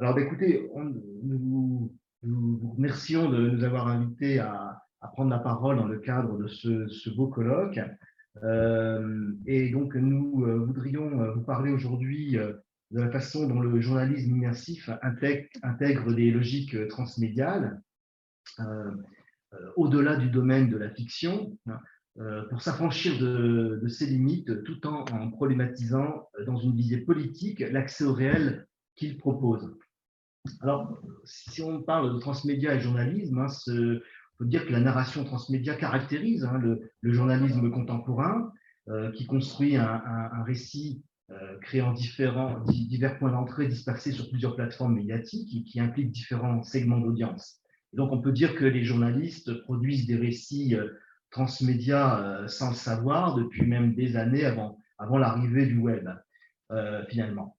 Alors, écoutez, nous vous remercions de nous avoir invités à prendre la parole dans le cadre de ce beau colloque. Et donc, nous voudrions vous parler aujourd'hui de la façon dont le journalisme immersif intègre des logiques transmédiales au-delà du domaine de la fiction, pour s'affranchir de ses limites tout en problématisant dans une visée politique l'accès au réel qu'il propose. Alors, si on parle de transmédia et journalisme, on peut dire que la narration transmédia caractérise le journalisme contemporain, qui construit un récit créant divers points d'entrée dispersés sur plusieurs plateformes médiatiques et qui impliquent différents segments d'audience. Donc, on peut dire que les journalistes produisent des récits transmédia sans le savoir depuis même des années avant l'arrivée du web, finalement.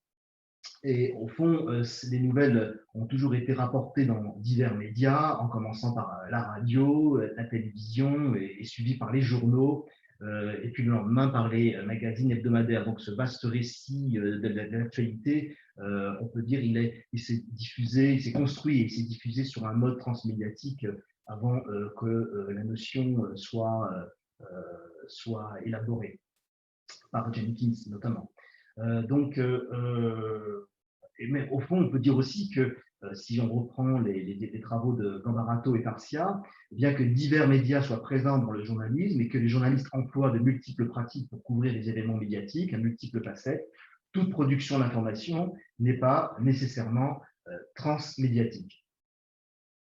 Et au fond, les nouvelles ont toujours été rapportées dans divers médias, en commençant par la radio, la télévision, et suivies par les journaux, et puis le lendemain par les magazines hebdomadaires. Donc ce vaste récit de l'actualité, on peut dire, il s'est diffusé, il s'est construit et il s'est diffusé sur un mode transmédiatique avant que la notion soit élaborée, par Jenkins notamment. Donc, mais au fond, on peut dire aussi que si on reprend les travaux de Gambarato et Tarsia, bien que divers médias soient présents dans le journalisme et que les journalistes emploient de multiples pratiques pour couvrir les événements médiatiques, à multiples facettes, toute production d'information n'est pas nécessairement transmédiatique.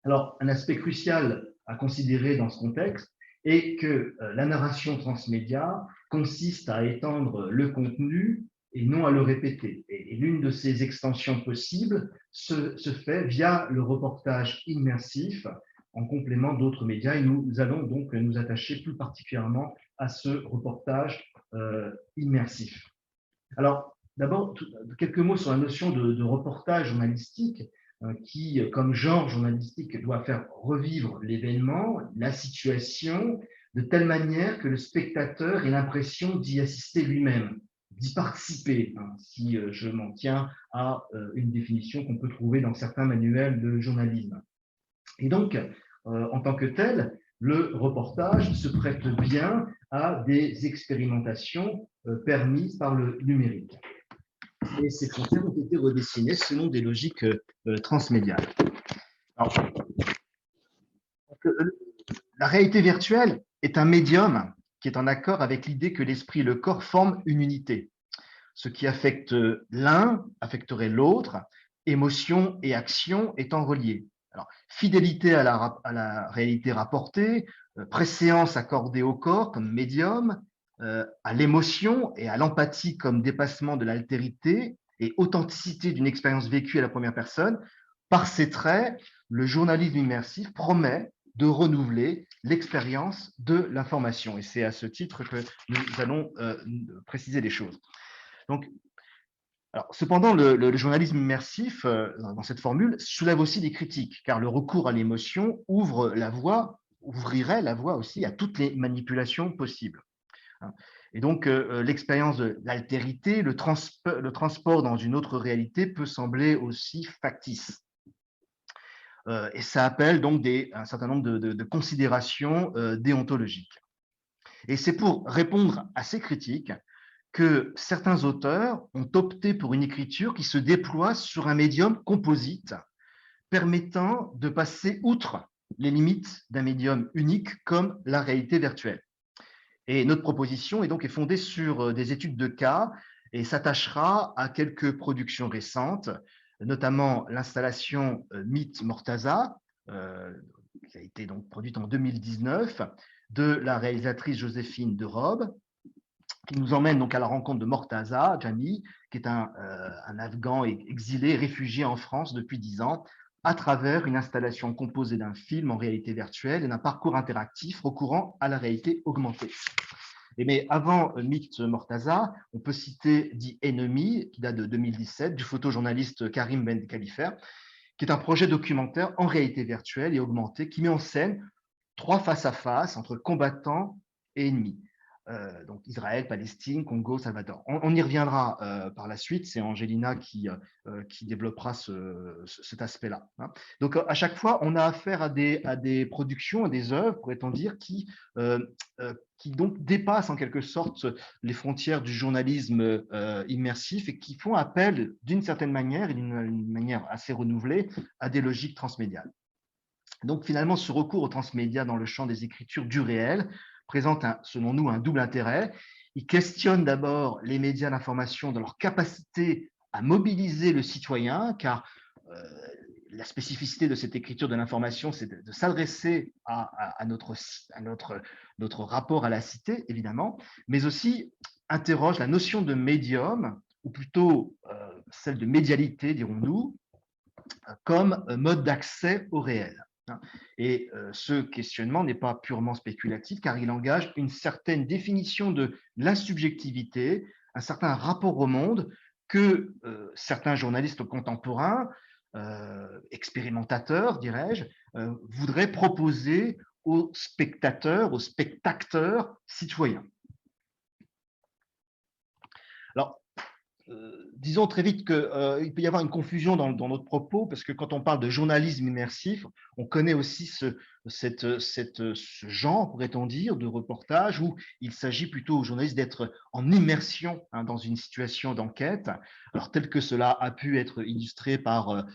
Alors, un aspect crucial à considérer dans ce contexte est que la narration transmédia consiste à étendre le contenu et non à le répéter. Et l'une de ces extensions possibles se fait via le reportage immersif en complément d'autres médias. Et nous allons donc nous attacher plus particulièrement à ce reportage immersif. Alors, d'abord, quelques mots sur la notion de reportage journalistique qui, comme genre journalistique, doit faire revivre l'événement, la situation, de telle manière que le spectateur ait l'impression d'y assister lui-même, d'y participer, si je m'en tiens à une définition qu'on peut trouver dans certains manuels de journalisme. Et donc, en tant que tel, le reportage se prête bien à des expérimentations permises par le numérique. Et ces frontières ont été redessinées selon des logiques transmédiales. Alors, la réalité virtuelle est un médium qui est en accord avec l'idée que l'esprit et le corps forment une unité. Ce qui affecte l'un affecterait l'autre, émotion et action étant reliées. Alors, fidélité à la réalité rapportée, préséance accordée au corps comme médium, à l'émotion et à l'empathie comme dépassement de l'altérité et authenticité d'une expérience vécue à la première personne. Par ces traits, le journalisme immersif promet de renouveler l'expérience de l'information. Et c'est à ce titre que nous allons préciser les choses. Donc, alors, cependant, le journalisme immersif, dans cette formule, soulève aussi des critiques, car le recours à l'émotion ouvrirait la voie aussi à toutes les manipulations possibles. Et donc, l'expérience de l'altérité, le transport dans une autre réalité peut sembler aussi factice. Et ça appelle donc un certain nombre de considérations déontologiques. Et c'est pour répondre à ces critiques que certains auteurs ont opté pour une écriture qui se déploie sur un médium composite, permettant de passer outre les limites d'un médium unique comme la réalité virtuelle. Et notre proposition est fondée sur des études de cas et s'attachera à quelques productions récentes, notamment l'installation Mythe Mortaza, qui a été donc produite en 2019, de la réalisatrice Joséphine de Robe, qui nous emmène donc à la rencontre de Mortaza Jami, qui est un Afghan exilé, réfugié en France depuis 10 ans, à travers une installation composée d'un film en réalité virtuelle et d'un parcours interactif recourant à la réalité augmentée. Mais avant Mythe Mortaza, on peut citer The Enemy, qui date de 2017, du photojournaliste Karim Ben Khalifer, qui est un projet documentaire en réalité virtuelle et augmentée qui met en scène 3 face-à-face entre combattants et ennemis, donc Israël, Palestine, Congo, Salvador. On y reviendra par la suite, c'est Angelina qui développera cet aspect-là. Hein. Donc à chaque fois, on a affaire à des productions, à des œuvres, pourrait-on dire, qui donc dépassent en quelque sorte les frontières du journalisme immersif et qui font appel d'une certaine manière, et d'une manière assez renouvelée, à des logiques transmédiales. Donc finalement, ce recours aux transmédia dans le champ des écritures du réel présente, selon nous, un double intérêt. Il questionne d'abord les médias d'information dans leur capacité à mobiliser le citoyen, car la spécificité de cette écriture de l'information, c'est de s'adresser à notre rapport à la cité, évidemment, mais aussi interroge la notion de médium, ou plutôt celle de médialité, dirons-nous, comme mode d'accès au réel. Et ce questionnement n'est pas purement spéculatif car il engage une certaine définition de la subjectivité, un certain rapport au monde que certains journalistes contemporains, expérimentateurs, dirais-je, voudraient proposer aux spectateurs, aux spectateurs citoyens. Alors, disons très vite qu'il peut y avoir une confusion dans notre propos, parce que quand on parle de journalisme immersif, on connaît aussi ce genre, pourrait-on dire, de reportage où il s'agit plutôt aux journalistes d'être en immersion dans une situation d'enquête, alors tel que cela a pu être illustré par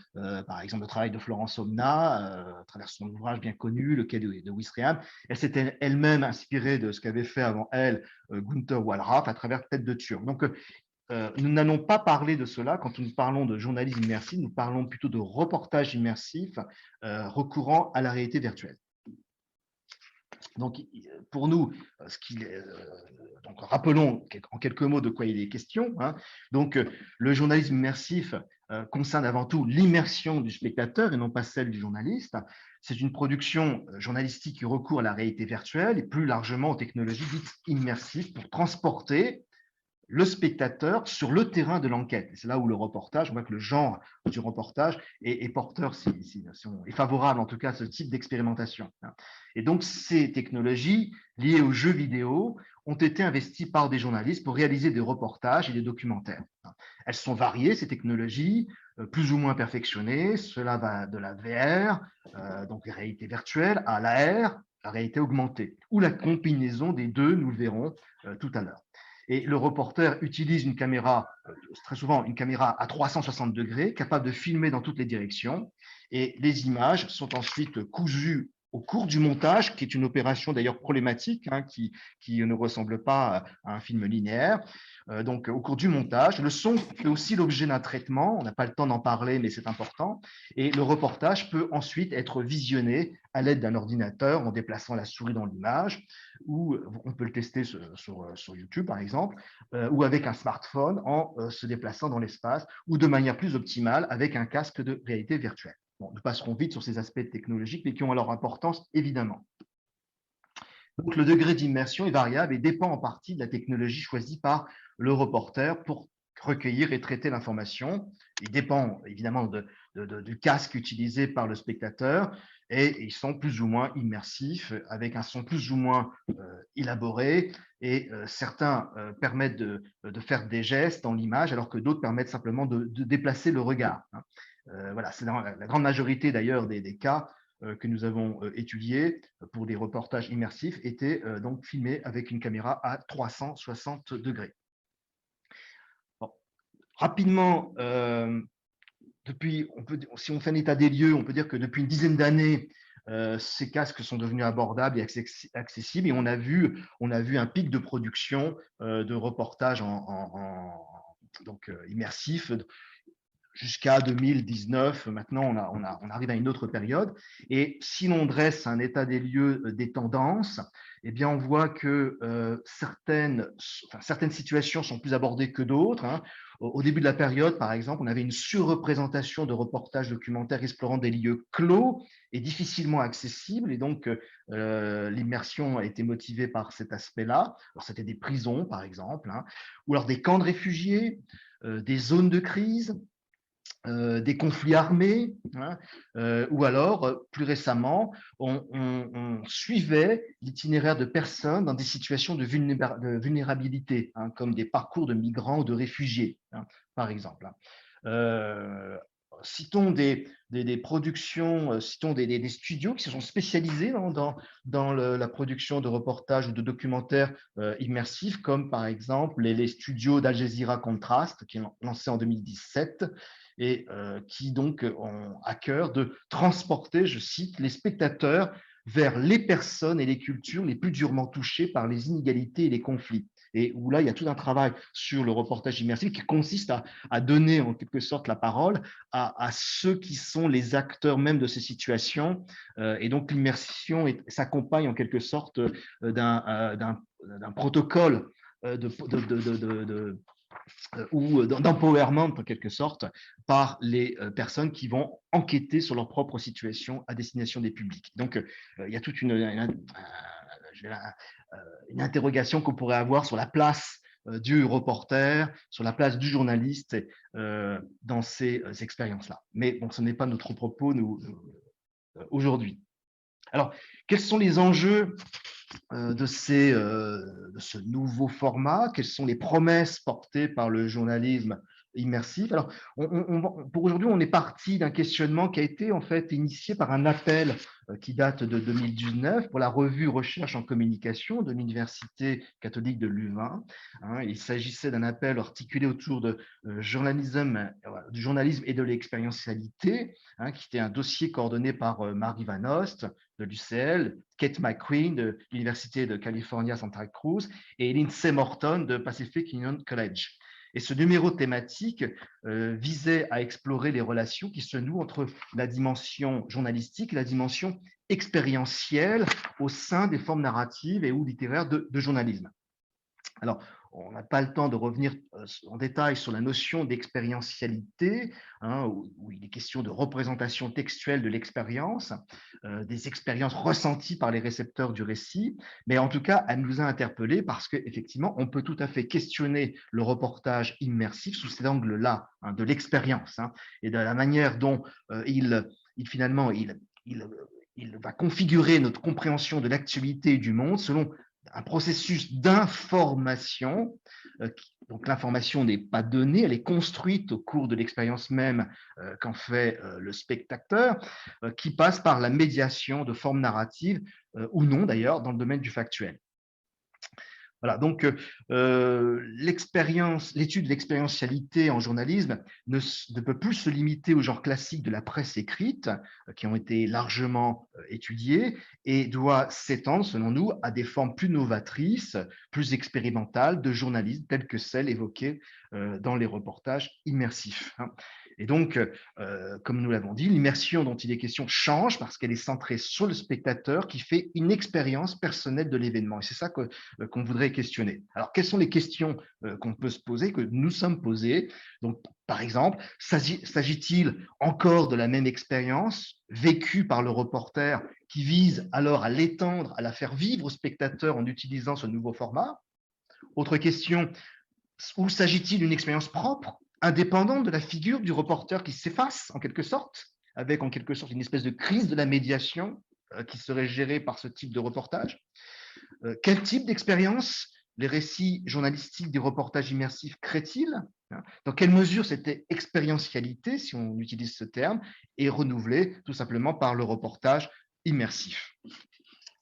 exemple, le travail de Florence Omna, à travers son ouvrage bien connu, Le Quai de Ouistreham. Elle s'était elle-même inspirée de ce qu'avait fait avant elle Gunther Wallraff à travers Tête de Turc. Donc, nous n'allons pas parler de cela. Quand nous parlons de journalisme immersif, nous parlons plutôt de reportage immersif recourant à la réalité virtuelle. Donc, pour nous, donc rappelons en quelques mots de quoi il est question. Hein. Donc, le journalisme immersif concerne avant tout l'immersion du spectateur et non pas celle du journaliste. C'est une production journalistique qui recourt à la réalité virtuelle et plus largement aux technologies dites immersives pour transporter le spectateur sur le terrain de l'enquête. C'est là où le reportage, on voit que le genre du reportage est porteur, est favorable en tout cas à ce type d'expérimentation. Et donc, ces technologies liées aux jeux vidéo ont été investies par des journalistes pour réaliser des reportages et des documentaires. Elles sont variées, ces technologies, plus ou moins perfectionnées. Cela va de la VR, donc la réalité virtuelle, à l'AR, la réalité augmentée, ou la combinaison des deux, nous le verrons tout à l'heure. Et le reporter utilise une caméra, très souvent une caméra à 360 degrés, capable de filmer dans toutes les directions. Et les images sont ensuite cousues au cours du montage, qui est une opération d'ailleurs problématique, hein, qui ne ressemble pas à un film linéaire. Donc, au cours du montage, le son fait aussi l'objet d'un traitement. On n'a pas le temps d'en parler, mais c'est important. Et le reportage peut ensuite être visionné à l'aide d'un ordinateur en déplaçant la souris dans l'image, ou on peut le tester sur YouTube, par exemple, ou avec un smartphone en se déplaçant dans l'espace, ou de manière plus optimale avec un casque de réalité virtuelle. Bon, nous passerons vite sur ces aspects technologiques, mais qui ont leur importance, évidemment. Donc, le degré d'immersion est variable et dépend en partie de la technologie choisie par le reporter pour recueillir et traiter l'information. Il dépend évidemment du casque utilisé par le spectateur et ils sont plus ou moins immersifs avec un son plus ou moins élaboré et certains permettent de faire des gestes dans l'image alors que d'autres permettent simplement de déplacer le regard. Voilà, c'est dans la grande majorité d'ailleurs des cas que nous avons étudiés pour des reportages immersifs étaient donc filmés avec une caméra à 360 degrés. Bon. Rapidement, si on fait un état des lieux, on peut dire que depuis une dizaine d'années, ces casques sont devenus abordables et accessibles et on a vu un pic de production de reportages donc immersifs jusqu'à 2019. Maintenant, on arrive à une autre période. Et si l'on dresse un état des lieux des tendances, eh bien, on voit que certaines situations sont plus abordées que d'autres. Hein. Au début de la période, par exemple, on avait une surreprésentation de reportages documentaires explorant des lieux clos et difficilement accessibles. Et donc, l'immersion a été motivée par cet aspect-là. Alors, c'était des prisons, par exemple, hein, ou alors des camps de réfugiés, des zones de crise, des conflits armés, hein, ou alors, plus récemment, on suivait l'itinéraire de personnes dans des situations de vulnérabilité, hein, comme des parcours de migrants ou de réfugiés, hein, par exemple. Citons des productions, citons des studios qui se sont spécialisés dans la production de reportages ou de documentaires immersifs, comme par exemple les studios d'Al Jazeera Contrast, qui ont lancé en 2017, et qui donc ont à cœur de transporter, je cite, les spectateurs vers les personnes et les cultures les plus durement touchées par les inégalités et les conflits. Et où là, il y a tout un travail sur le reportage immersif qui consiste à donner en quelque sorte la parole à ceux qui sont les acteurs même de ces situations. Et donc l'immersion s'accompagne en quelque sorte d'un protocole ou d'empowerment en quelque sorte par les personnes qui vont enquêter sur leur propre situation à destination des publics. Donc il y a toute une interrogation qu'on pourrait avoir sur la place du reporter, sur la place du journaliste dans ces expériences-là. Mais bon, ce n'est pas notre propos aujourd'hui. Alors, quels sont les enjeux de ce nouveau format? Quelles sont les promesses portées par le journalisme immersif? Alors, pour aujourd'hui, on est parti d'un questionnement qui a été en fait initié par un appel qui date de 2019 pour la revue Recherche en communication de l'Université catholique de Louvain. Hein, il s'agissait d'un appel articulé autour du journalisme et de l'expérientialité, hein, qui était un dossier coordonné par Marie Van Ost de l'UCL, Kate McQueen de l'Université de California Santa Cruz et Lindsay Morton de Pacific Union College. Et ce numéro thématique visait à explorer les relations qui se nouent entre la dimension journalistique et la dimension expérientielle au sein des formes narratives et ou littéraires de journalisme. Alors, on n'a pas le temps de revenir en détail sur la notion d'expérientialité, hein, où il est question de représentation textuelle de l'expérience, des expériences ressenties par les récepteurs du récit, mais en tout cas, elle nous a interpellés parce qu'effectivement, on peut tout à fait questionner le reportage immersif sous cet angle-là, hein, de l'expérience, hein, et de la manière dont il va configurer notre compréhension de l'actualité et du monde selon un processus d'information. Donc l'information n'est pas donnée, elle est construite au cours de l'expérience même qu'en fait le spectateur, qui passe par la médiation de formes narratives ou non d'ailleurs dans le domaine du factuel. Voilà, donc l'étude de l'expérientialité en journalisme ne peut plus se limiter au genre classique de la presse écrite, qui ont été largement étudiées, et doit s'étendre, selon nous, à des formes plus novatrices, plus expérimentales de journalisme, telles que celles évoquées dans les reportages immersifs. Et donc, comme nous l'avons dit, l'immersion dont il est question change parce qu'elle est centrée sur le spectateur qui fait une expérience personnelle de l'événement. Et c'est ça qu'on voudrait questionner. Alors, quelles sont les questions qu'on peut se poser, que nous sommes posées? Donc, par exemple, s'agit-il encore de la même expérience vécue par le reporter qui vise alors à l'étendre, à la faire vivre au spectateur en utilisant ce nouveau format? Autre question, ou s'agit-il d'une expérience propre, indépendante de la figure du reporter qui s'efface en quelque sorte, avec en quelque sorte une espèce de crise de la médiation qui serait gérée par ce type de reportage? Quel type d'expérience les récits journalistiques des reportages immersifs créent-ils? Dans quelle mesure cette expérientialité, si on utilise ce terme, est renouvelée tout simplement par le reportage immersif?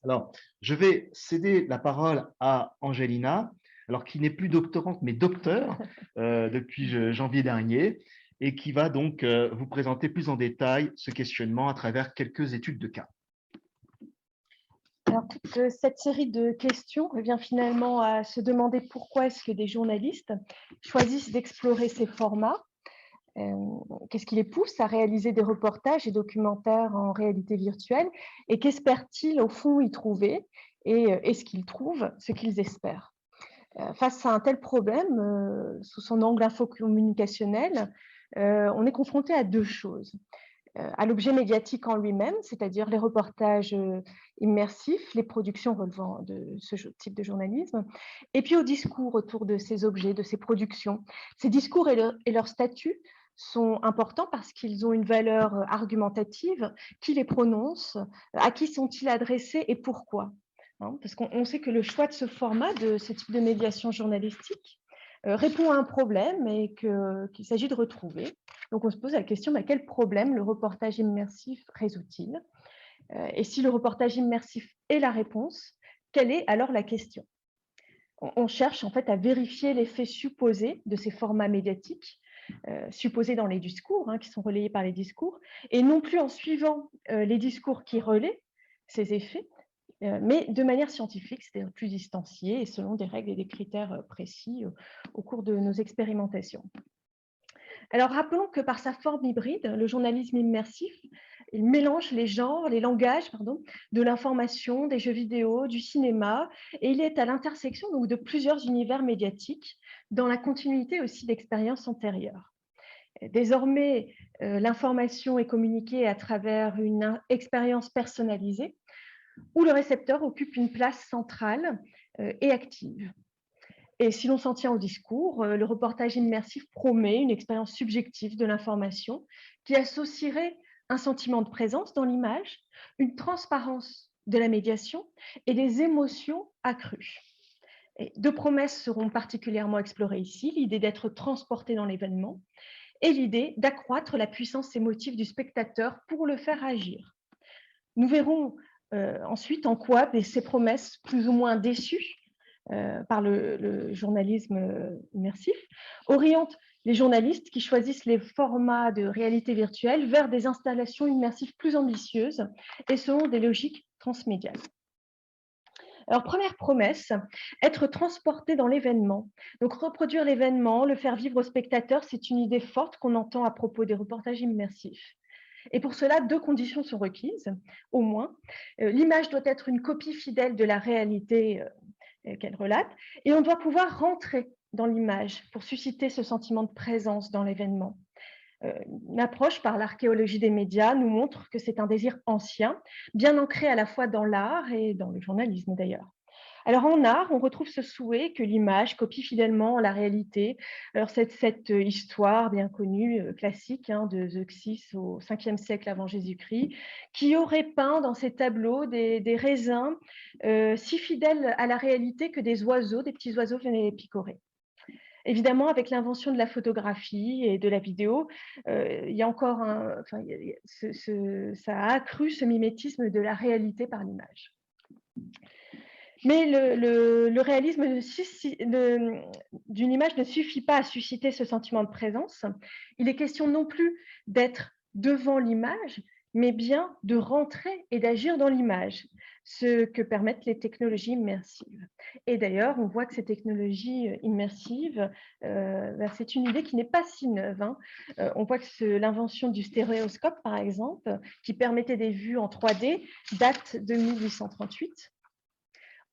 Alors, je vais céder la parole à Angelina, alors qui n'est plus doctorante, mais docteur depuis janvier dernier, et qui va donc vous présenter plus en détail ce questionnement à travers quelques études de cas. Alors, toute cette série de questions revient finalement à se demander pourquoi est-ce que des journalistes choisissent d'explorer ces formats. Qu'est-ce qui les pousse à réaliser des reportages et documentaires en réalité virtuelle? Et qu'espèrent-ils au fond y trouver? Et est-ce qu'ils trouvent ce qu'ils espèrent? Face à un tel problème, sous son angle infocommunicationnel, on est confronté à deux choses. À l'objet médiatique en lui-même, c'est-à-dire les reportages immersifs, les productions relevant de ce type de journalisme, et puis au discours autour de ces objets, de ces productions. Ces discours et leur statut sont importants parce qu'ils ont une valeur argumentative. Qui les prononce? À qui sont-ils adressés et pourquoi? Hein, parce qu'on sait que le choix de ce format, de ce type de médiation journalistique, répond à un problème et qu'il s'agit de retrouver. Donc on se pose la question, quel problème le reportage immersif résout-il? Et si le reportage immersif est la réponse, quelle est alors la question? On cherche en fait à vérifier l'effet supposé de ces formats médiatiques, supposés dans les discours, qui sont relayés par les discours, et non plus en suivant les discours qui relaient ces effets, mais de manière scientifique, c'est-à-dire plus distanciée et selon des règles et des critères précis au cours de nos expérimentations. Alors, rappelons que par sa forme hybride, le journalisme immersif, il mélange les genres, les langages, de l'information, des jeux vidéo, du cinéma, et il est à l'intersection de plusieurs univers médiatiques, dans la continuité aussi d'expériences antérieures. Désormais, l'information est communiquée à travers une expérience personnalisée, où le récepteur occupe une place centrale et active. Et si l'on s'en tient au discours, le reportage immersif promet une expérience subjective de l'information qui associerait un sentiment de présence dans l'image, une transparence de la médiation et des émotions accrues. Et deux promesses seront particulièrement explorées ici, l'idée d'être transporté dans l'événement et l'idée d'accroître la puissance émotive du spectateur pour le faire agir. Nous verrons ensuite en quoi ces promesses plus ou moins déçues par le journalisme immersif, oriente les journalistes qui choisissent les formats de réalité virtuelle vers des installations immersives plus ambitieuses et selon des logiques transmédiales. Alors, première promesse, être transporté dans l'événement. Donc, reproduire l'événement, le faire vivre aux spectateurs, c'est une idée forte qu'on entend à propos des reportages immersifs. Et pour cela, deux conditions sont requises, au moins. L'image doit être une copie fidèle de la réalité qu'elle relate, et on doit pouvoir rentrer dans l'image pour susciter ce sentiment de présence dans l'événement. Une approche par l'archéologie des médias nous montre que c'est un désir ancien, bien ancré à la fois dans l'art et dans le journalisme d'ailleurs. Alors en art, on retrouve ce souhait que l'image copie fidèlement la réalité. Alors cette histoire bien connue, classique, de Zeuxis au 5e siècle avant Jésus-Christ, qui aurait peint dans ses tableaux des raisins si fidèles à la réalité que des petits oiseaux venaient les picorer. Évidemment, avec l'invention de la photographie et de la vidéo, il y a encore ça a accru ce mimétisme de la réalité par l'image. Mais le réalisme d'une image ne suffit pas à susciter ce sentiment de présence. Il est question non plus d'être devant l'image, mais bien de rentrer et d'agir dans l'image, ce que permettent les technologies immersives. Et d'ailleurs, on voit que ces technologies immersives, c'est une idée qui n'est pas si neuve. On voit que l'invention du stéréoscope, par exemple, qui permettait des vues en 3D, date de 1838.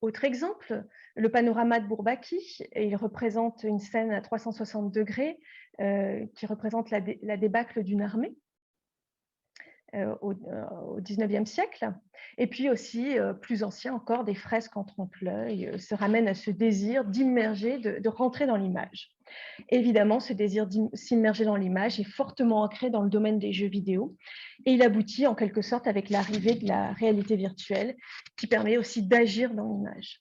Autre exemple, le panorama de Bourbaki, il représente une scène à 360 degrés qui représente la débâcle d'une armée au XIXe siècle. Et puis aussi, plus ancien encore, des fresques en trompe-l'œil se ramènent à ce désir d'immerger, de rentrer dans l'image. Évidemment, ce désir de s'immerger dans l'image est fortement ancré dans le domaine des jeux vidéo et il aboutit en quelque sorte avec l'arrivée de la réalité virtuelle qui permet aussi d'agir dans l'image.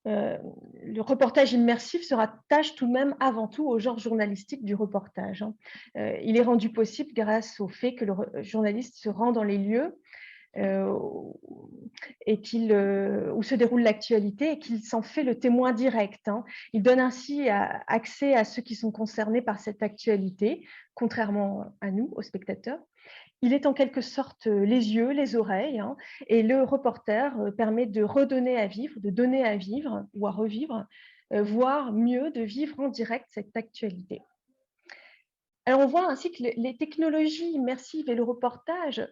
Le reportage immersif se rattache tout de même avant tout au genre journalistique du reportage. Il est rendu possible grâce au fait que le journaliste se rend dans les lieux où se déroule l'actualité et qu'il s'en fait le témoin direct. Il donne ainsi accès à ceux qui sont concernés par cette actualité, contrairement à nous, aux spectateurs. Il est en quelque sorte les yeux, les oreilles, et le reporter permet de redonner à vivre, de donner à vivre ou à revivre, voire mieux, de vivre en direct cette actualité. Alors, on voit ainsi que les technologies immersives et le reportage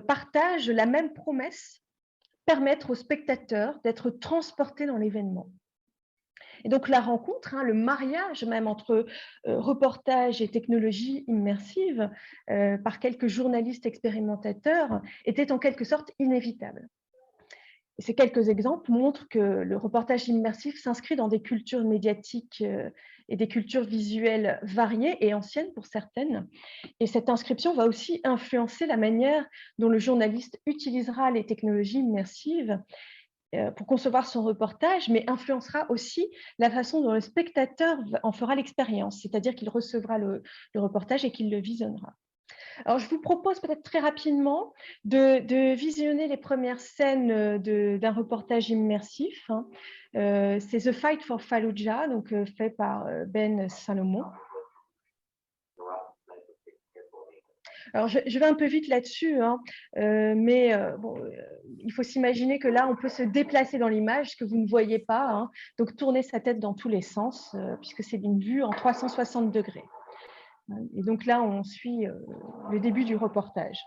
partagent la même promesse, permettre aux spectateurs d'être transportés dans l'événement. Et donc, la rencontre, le mariage même entre reportage et technologie immersive par quelques journalistes expérimentateurs était en quelque sorte inévitable. Et ces quelques exemples montrent que le reportage immersif s'inscrit dans des cultures médiatiques et des cultures visuelles variées et anciennes pour certaines. Et cette inscription va aussi influencer la manière dont le journaliste utilisera les technologies immersives pour concevoir son reportage, mais influencera aussi la façon dont le spectateur en fera l'expérience, c'est-à-dire qu'il recevra le reportage et qu'il le visionnera. Alors, je vous propose peut-être très rapidement de visionner les premières scènes d'un reportage immersif. Hein. C'est The Fight for Fallujah, donc fait par Ben Salomon. Alors, je vais un peu vite là-dessus, hein, mais bon, il faut s'imaginer que là, on peut se déplacer dans l'image, ce que vous ne voyez pas, hein, donc tourner sa tête dans tous les sens, puisque c'est une vue en 360 degrés. Et donc là, on suit le début du reportage.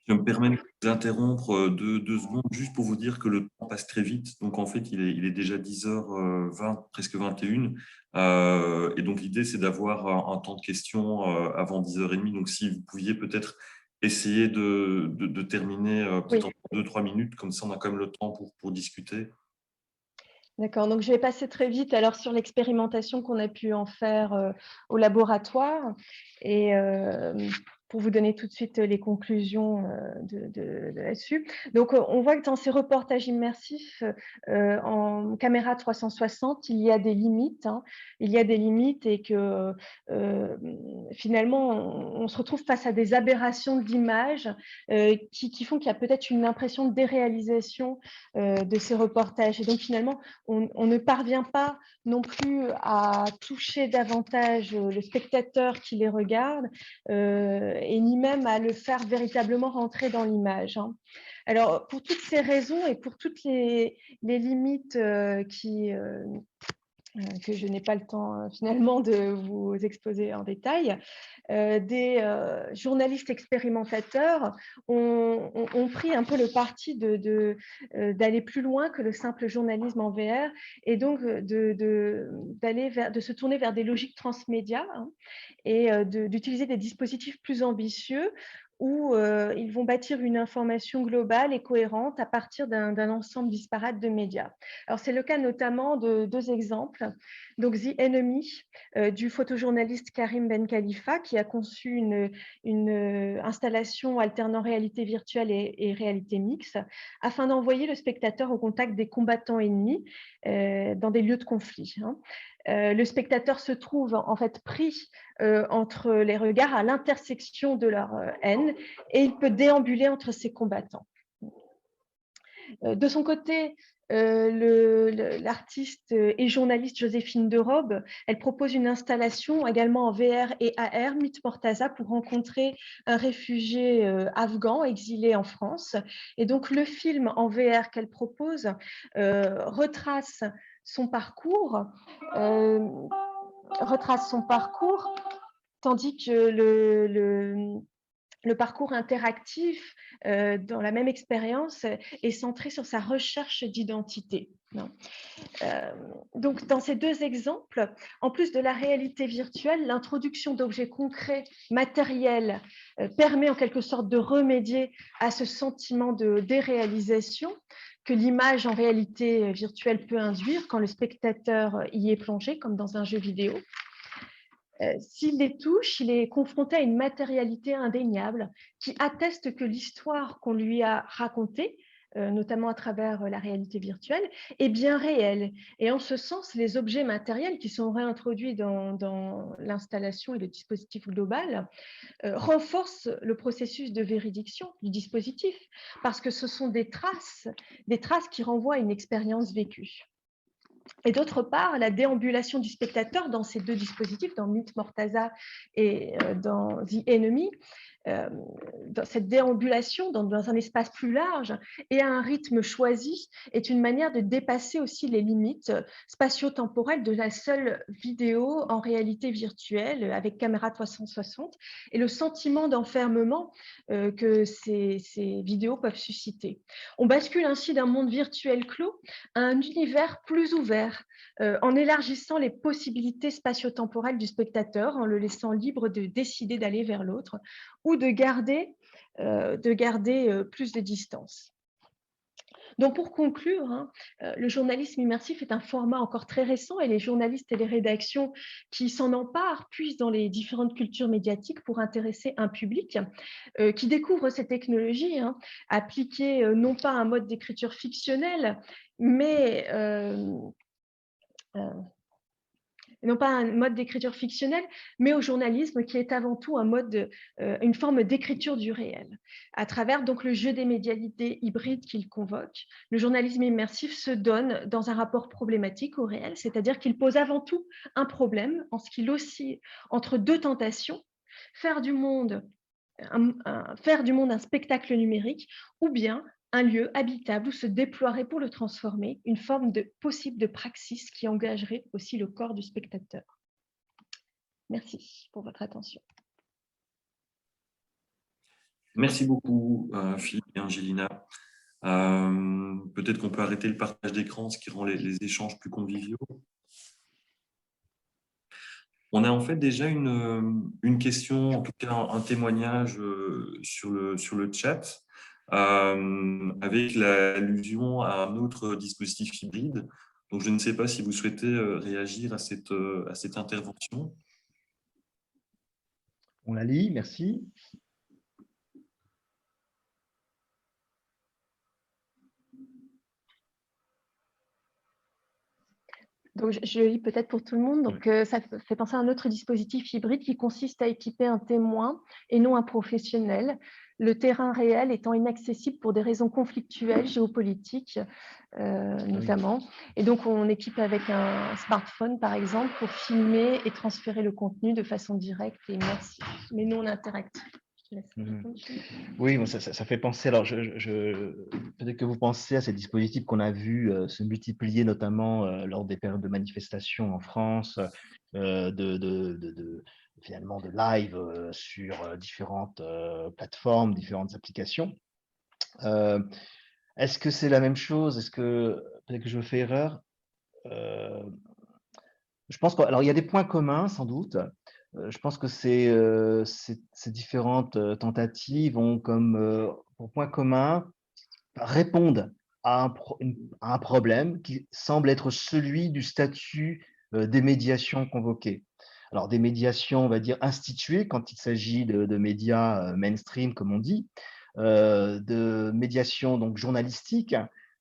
Je me permets de vous interrompre deux secondes juste pour vous dire que le temps passe très vite. Donc, en fait, il est déjà 10h20, presque 21. Et donc, l'idée, c'est d'avoir un temps de questions avant 10h30. Donc, si vous pouviez peut-être essayer de terminer peut-être en 2-3 minutes, comme ça, on a quand même le temps pour discuter. D'accord, donc je vais passer très vite alors sur l'expérimentation qu'on a pu en faire au laboratoire et pour vous donner tout de suite les conclusions de là-dessus. Donc on voit que dans ces reportages immersifs en caméra 360, il y a des limites. Hein. Il y a des limites et que finalement on se retrouve face à des aberrations d'images qui font qu'il y a peut-être une impression de déréalisation de ces reportages. Et donc finalement, on ne parvient pas non plus à toucher davantage le spectateur qui les regarde et ni même à le faire véritablement rentrer dans l'image. Hein. Alors, pour toutes ces raisons et pour toutes les limites que je n'ai pas le temps finalement de vous exposer en détail, des journalistes expérimentateurs ont pris un peu le parti d'aller plus loin que le simple journalisme en VR et donc de se tourner vers des logiques transmédia hein, et d'utiliser des dispositifs plus ambitieux où ils vont bâtir une information globale et cohérente à partir d'un ensemble disparate de médias. Alors, c'est le cas notamment de deux exemples. Donc, The Enemy, du photojournaliste Karim Ben Khalifa, qui a conçu une installation alternant réalité virtuelle et réalité mixte, afin d'envoyer le spectateur au contact des combattants ennemis dans des lieux de conflit. Hein. Le spectateur se trouve en fait pris entre les regards à l'intersection de leur haine et il peut déambuler entre ces combattants. De son côté, l'artiste et journaliste Joséphine Derobe, elle propose une installation également en VR et AR, Mythe Mortaza, pour rencontrer un réfugié afghan exilé en France. Et donc, le film en VR qu'elle propose retrace son parcours, tandis que le parcours interactif dans la même expérience est centré sur sa recherche d'identité. Donc, dans ces deux exemples, en plus de la réalité virtuelle, l'introduction d'objets concrets, matériels, permet en quelque sorte de remédier à ce sentiment de déréalisation que l'image en réalité virtuelle peut induire quand le spectateur y est plongé, comme dans un jeu vidéo. S'il les touche, il est confronté à une matérialité indéniable qui atteste que l'histoire qu'on lui a racontée, notamment à travers la réalité virtuelle, est bien réelle. Et en ce sens, les objets matériels qui sont réintroduits dans l'installation et le dispositif global renforcent le processus de véridiction du dispositif, parce que ce sont des traces qui renvoient à une expérience vécue. Et d'autre part, la déambulation du spectateur dans ces deux dispositifs, dans Mythe Mortaza et dans The Enemy, dans cette déambulation dans un espace plus large et à un rythme choisi est une manière de dépasser aussi les limites spatio-temporelles de la seule vidéo en réalité virtuelle avec caméra 360 et le sentiment d'enfermement que ces vidéos peuvent susciter. On bascule ainsi d'un monde virtuel clos à un univers plus ouvert en élargissant les possibilités spatio-temporelles du spectateur, en le laissant libre de décider d'aller vers l'autre ou de garder plus de distance. Donc, pour conclure, hein, le journalisme immersif est un format encore très récent et les journalistes et les rédactions qui s'en emparent puissent dans les différentes cultures médiatiques pour intéresser un public qui découvre ces technologies, hein, appliquées non pas à un mode d'écriture fictionnel, mais non pas un mode d'écriture fictionnel, mais au journalisme qui est avant tout une forme d'écriture du réel. À travers donc le jeu des médialités hybrides qu'il convoque, le journalisme immersif se donne dans un rapport problématique au réel, c'est-à-dire qu'il pose avant tout un problème en ce qu'il oscille entre deux tentations, faire du monde un spectacle numérique ou bien un lieu habitable où se déploierait pour le transformer une forme possible de praxis qui engagerait aussi le corps du spectateur. Merci pour votre attention. Merci beaucoup, Philippe et Angelina. Peut-être qu'on peut arrêter le partage d'écran, ce qui rend les échanges plus conviviaux. On a en fait déjà une question, en tout cas un témoignage sur le chat, avec l'allusion à un autre dispositif hybride. Donc, je ne sais pas si vous souhaitez réagir à cette intervention. On la lit, merci. Donc, je lis peut-être pour tout le monde. Donc, ça fait penser à un autre dispositif hybride qui consiste à équiper un témoin et non un professionnel, le terrain réel étant inaccessible pour des raisons conflictuelles, géopolitiques notamment. Et donc, on équipe avec un smartphone, par exemple, pour filmer et transférer le contenu de façon directe et immersive, mais non interactive. Oui, bon, ça fait penser, alors peut-être que vous pensez à ces dispositifs qu'on a vus se multiplier notamment lors des périodes de manifestations en France, finalement de live sur différentes plateformes, différentes applications. Est-ce que c'est la même chose? Est-ce que peut-être que je fais erreur? Je pense alors il y a des points communs sans doute. Je pense que ces différentes tentatives ont comme pour point commun répondent à un problème qui semble être celui du statut des médiations convoquées. Alors des médiations, on va dire, instituées quand il s'agit de médias mainstream, comme on dit, de médiations donc journalistiques,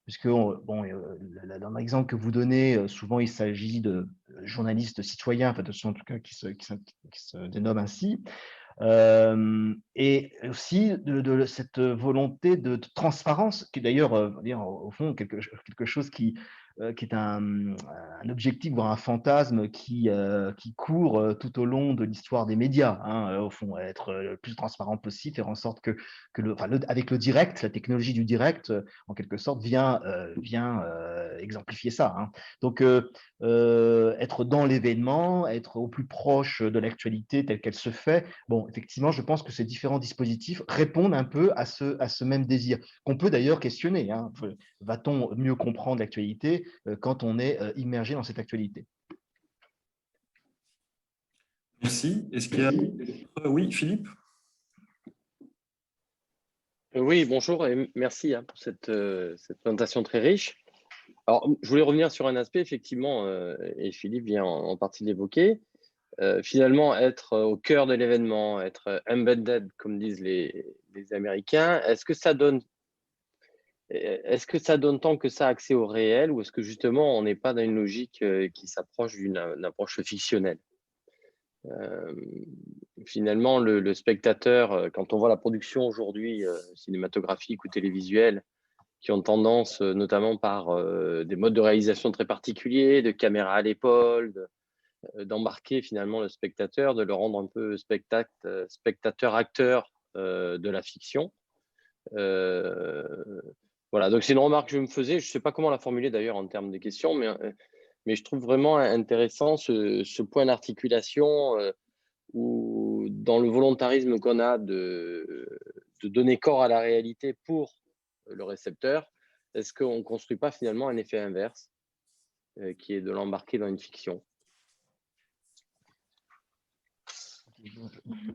puisque bon, dans l'exemple que vous donnez, souvent il s'agit de journalistes citoyens, enfin, de ceux en tout cas qui se dénomment ainsi, et aussi de cette volonté de transparence, qui d'ailleurs, au fond, quelque chose qui est un objectif, voire un fantasme qui court tout au long de l'histoire des médias, hein, au fond, être le plus transparent possible, faire en sorte que avec le direct, la technologie du direct, en quelque sorte, vient exemplifier ça, hein. Donc, être dans l'événement, être au plus proche de l'actualité telle qu'elle se fait. Bon, effectivement, je pense que ces différents dispositifs répondent un peu à ce même désir, qu'on peut d'ailleurs questionner, hein. Va-t-on mieux comprendre l'actualité quand on est immergé dans cette actualité? Merci. Est-ce qu'il y a... Oui, Philippe? Oui, bonjour et merci pour cette présentation très riche. Alors, je voulais revenir sur un aspect, effectivement, et Philippe vient en partie l'évoquer. Finalement, être au cœur de l'événement, être embedded, comme disent les Américains, est-ce que ça donne tant que ça accès au réel, ou est-ce que justement on n'est pas dans une logique qui s'approche d'une approche fictionnelle? Finalement, le spectateur, quand on voit la production aujourd'hui cinématographique ou télévisuelle, qui ont tendance, notamment par des modes de réalisation très particuliers, de caméra à l'épaule, d'embarquer finalement le spectateur, de le rendre un peu spectateur-acteur de la fiction. Voilà, donc c'est une remarque que je me faisais. Je ne sais pas comment la formuler d'ailleurs en termes de questions, mais je trouve vraiment intéressant ce point d'articulation où, dans le volontarisme qu'on a de donner corps à la réalité pour le récepteur, est-ce qu'on ne construit pas finalement un effet inverse qui est de l'embarquer dans une fiction?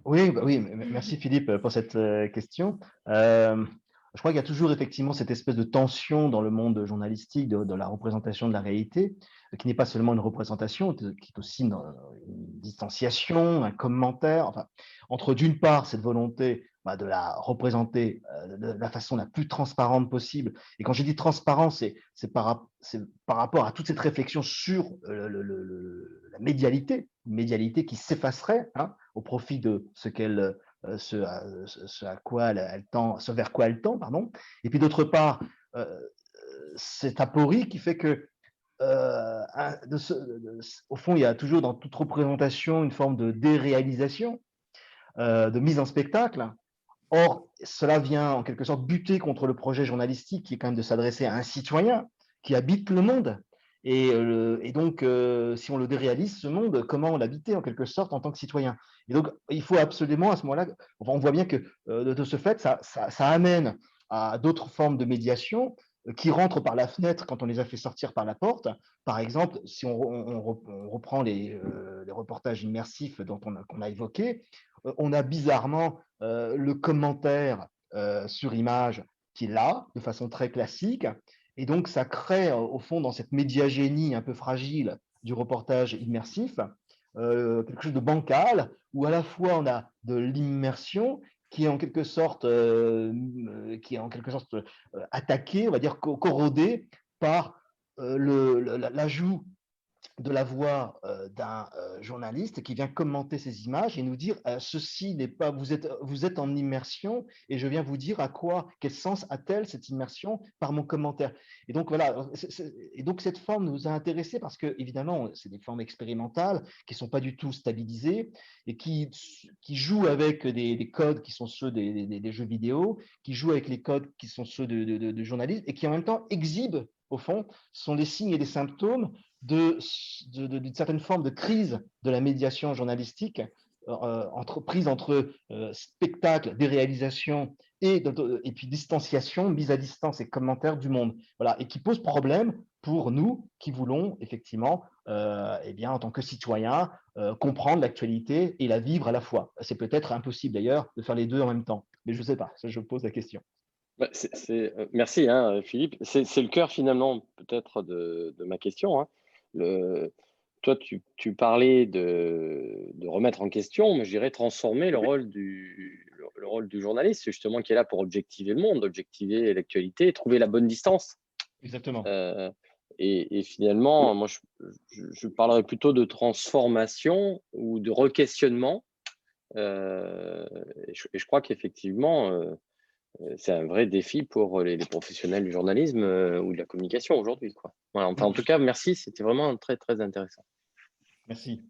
Oui, merci Philippe pour cette question. Je crois qu'il y a toujours effectivement cette espèce de tension dans le monde journalistique de la représentation de la réalité, qui n'est pas seulement une représentation, qui est aussi une distanciation, un commentaire, enfin, entre d'une part cette volonté de la représenter de la façon la plus transparente possible. Et quand je dis transparent, c'est par rapport à toute cette réflexion sur la médialité, une médialité qui s'effacerait au profit de ce qu'elle vers quoi elle tend, pardon. Et puis d'autre part, cette aporie qui fait que, au fond, il y a toujours dans toute représentation une forme de déréalisation, de mise en spectacle. Or, cela vient en quelque sorte buter contre le projet journalistique qui est quand même de s'adresser à un citoyen qui habite le monde. Et donc, si on le déréalise, ce monde, comment l'habiter en quelque sorte en tant que citoyen? Et donc, il faut absolument à ce moment-là, on voit bien que de ce fait, ça amène à d'autres formes de médiation qui rentrent par la fenêtre quand on les a fait sortir par la porte. Par exemple, si on reprend les reportages immersifs qu'on a évoqués, on a bizarrement le commentaire sur image qui est là, de façon très classique. Et donc, ça crée, au fond, dans cette médiagénie un peu fragile du reportage immersif, quelque chose de bancal, où à la fois on a de l'immersion qui est en quelque sorte, attaquée, on va dire corrodée par l'ajout de la voix d'un journaliste qui vient commenter ces images et nous dire ceci n'est pas, vous êtes en immersion et je viens vous dire quel sens a-t-elle cette immersion par mon commentaire. Et donc voilà, et donc cette forme nous a intéressés parce que évidemment c'est des formes expérimentales qui sont pas du tout stabilisées et qui jouent avec des codes qui sont ceux des jeux vidéo, qui jouent avec les codes qui sont ceux de journalistes et qui en même temps exhibent au fond sont des signes et des symptômes d'une certaine forme de crise de la médiation journalistique, prise entre spectacle, déréalisation et puis distanciation, mise à distance et commentaires du monde. Voilà, et qui pose problème pour nous qui voulons effectivement, en tant que citoyens, comprendre l'actualité et la vivre à la fois. C'est peut-être impossible d'ailleurs de faire les deux en même temps, mais je ne sais pas, ça, je pose la question. Merci, Philippe. C'est le cœur finalement peut-être de ma question. Toi, tu parlais de remettre en question, mais je dirais transformer le rôle du journaliste, justement, qui est là pour objectiver le monde, objectiver l'actualité, trouver la bonne distance. Exactement. Et finalement, moi, je parlerais plutôt de transformation ou de re-questionnement. Et je crois qu'effectivement, c'est un vrai défi pour les professionnels du journalisme ou de la communication aujourd'hui. Voilà, enfin, en tout cas, merci, c'était vraiment très, très intéressant. Merci.